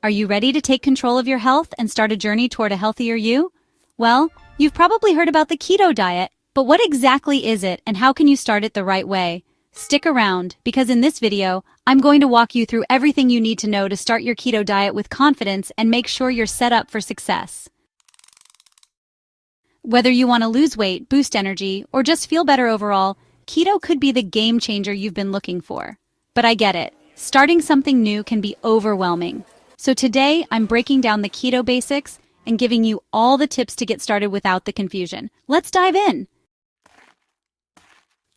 Are you ready to take control of your health and start a journey toward a healthier you? Well, you've probably heard about the keto diet, but what exactly is it and how can you start it the right way? Stick around, because in this video, I'm going to walk you through everything you need to know to start your keto diet with confidence and make sure you're set up for success. Whether you want to lose weight, boost energy, or just feel better overall, keto could be the game changer you've been looking for. But I get it, starting something new can be overwhelming. So today, I'm breaking down the keto basics and giving you all the tips to get started without the confusion. Let's dive in.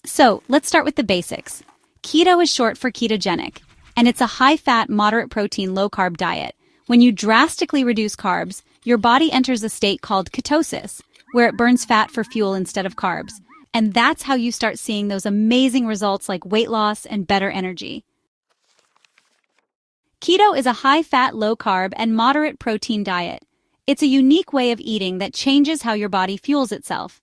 So, let's start with the basics. Keto is short for ketogenic, and it's a high-fat, moderate-protein, low-carb diet. When you drastically reduce carbs, your body enters a state called ketosis, where it burns fat for fuel instead of carbs. And that's how you start seeing those amazing results like weight loss and better energy. Keto is a high-fat, low-carb, and moderate-protein diet. It's a unique way of eating that changes how your body fuels itself.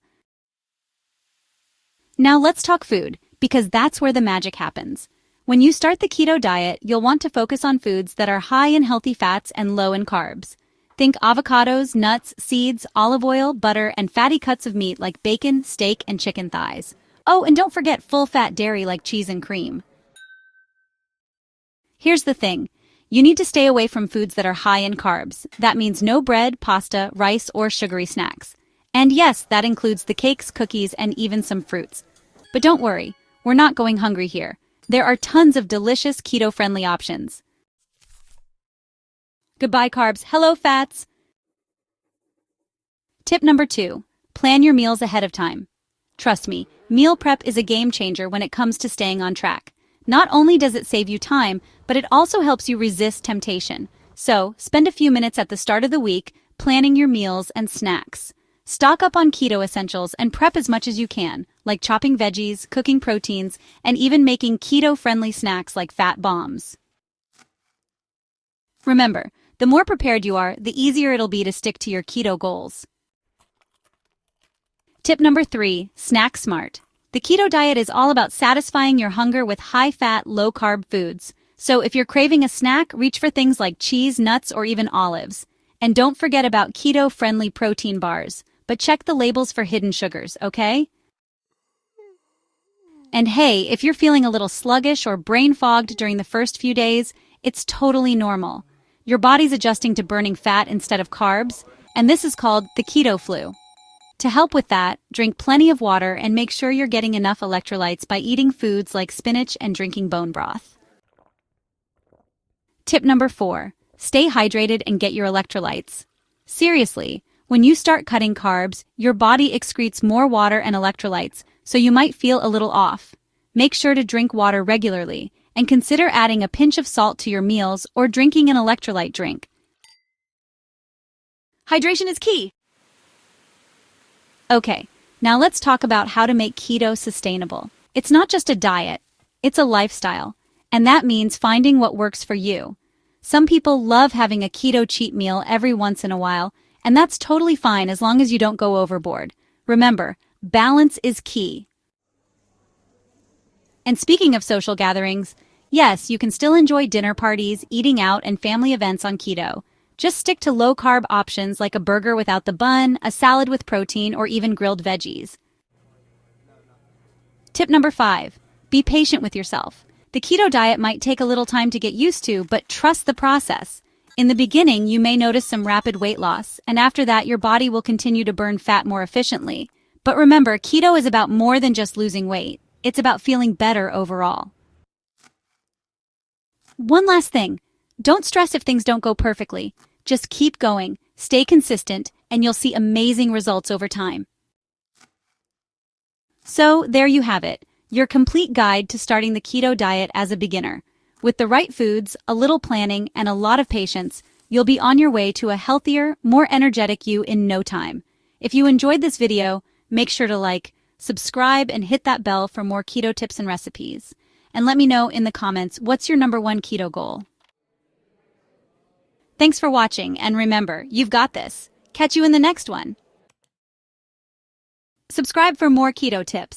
Now let's talk food, because that's where the magic happens. When you start the keto diet, you'll want to focus on foods that are high in healthy fats and low in carbs. Think avocados, nuts, seeds, olive oil, butter, and fatty cuts of meat like bacon, steak, and chicken thighs. Oh, and don't forget full-fat dairy like cheese and cream. Here's the thing. You need to stay away from foods that are high in carbs. That means no bread, pasta, rice, or sugary snacks. And yes, that includes the cakes, cookies, and even some fruits. But don't worry, we're not going hungry here. There are tons of delicious keto-friendly options. Goodbye carbs, hello fats! Tip number 2, plan your meals ahead of time. Trust me, meal prep is a game changer when it comes to staying on track. Not only does it save you time, but it also helps you resist temptation. So, spend a few minutes at the start of the week planning your meals and snacks. Stock up on keto essentials and prep as much as you can, like chopping veggies, cooking proteins, and even making keto-friendly snacks like fat bombs. Remember, the more prepared you are, the easier it'll be to stick to your keto goals. Tip number 3, snack smart. The keto diet is all about satisfying your hunger with high-fat, low-carb foods. So if you're craving a snack, reach for things like cheese, nuts, or even olives. And don't forget about keto-friendly protein bars. But check the labels for hidden sugars, okay? And hey, if you're feeling a little sluggish or brain-fogged during the first few days, it's totally normal. Your body's adjusting to burning fat instead of carbs, and this is called the keto flu. To help with that, drink plenty of water and make sure you're getting enough electrolytes by eating foods like spinach and drinking bone broth. Tip number 4, stay hydrated and get your electrolytes. Seriously, when you start cutting carbs, your body excretes more water and electrolytes, so you might feel a little off. Make sure to drink water regularly, and consider adding a pinch of salt to your meals or drinking an electrolyte drink. Hydration is key! Okay, now let's talk about how to make keto sustainable. It's not just a diet, it's a lifestyle, and that means finding what works for you. Some people love having a keto cheat meal every once in a while, and that's totally fine as long as you don't go overboard. Remember, balance is key. And speaking of social gatherings, yes, you can still enjoy dinner parties, eating out, and family events on keto. Just stick to low-carb options like a burger without the bun, a salad with protein, or even grilled veggies. Tip number 5, be patient with yourself. The keto diet might take a little time to get used to, but trust the process. In the beginning, you may notice some rapid weight loss, and after that, your body will continue to burn fat more efficiently. But remember, keto is about more than just losing weight. It's about feeling better overall. One last thing. Don't stress if things don't go perfectly. Just keep going, stay consistent, and you'll see amazing results over time. So, there you have it, your complete guide to starting the keto diet as a beginner. With the right foods, a little planning, and a lot of patience, you'll be on your way to a healthier, more energetic you in no time. If you enjoyed this video, make sure to like, subscribe, and hit that bell for more keto tips and recipes. And let me know in the comments, what's your #1 keto goal? Thanks for watching, and remember, you've got this. Catch you in the next one. Subscribe for more keto tips.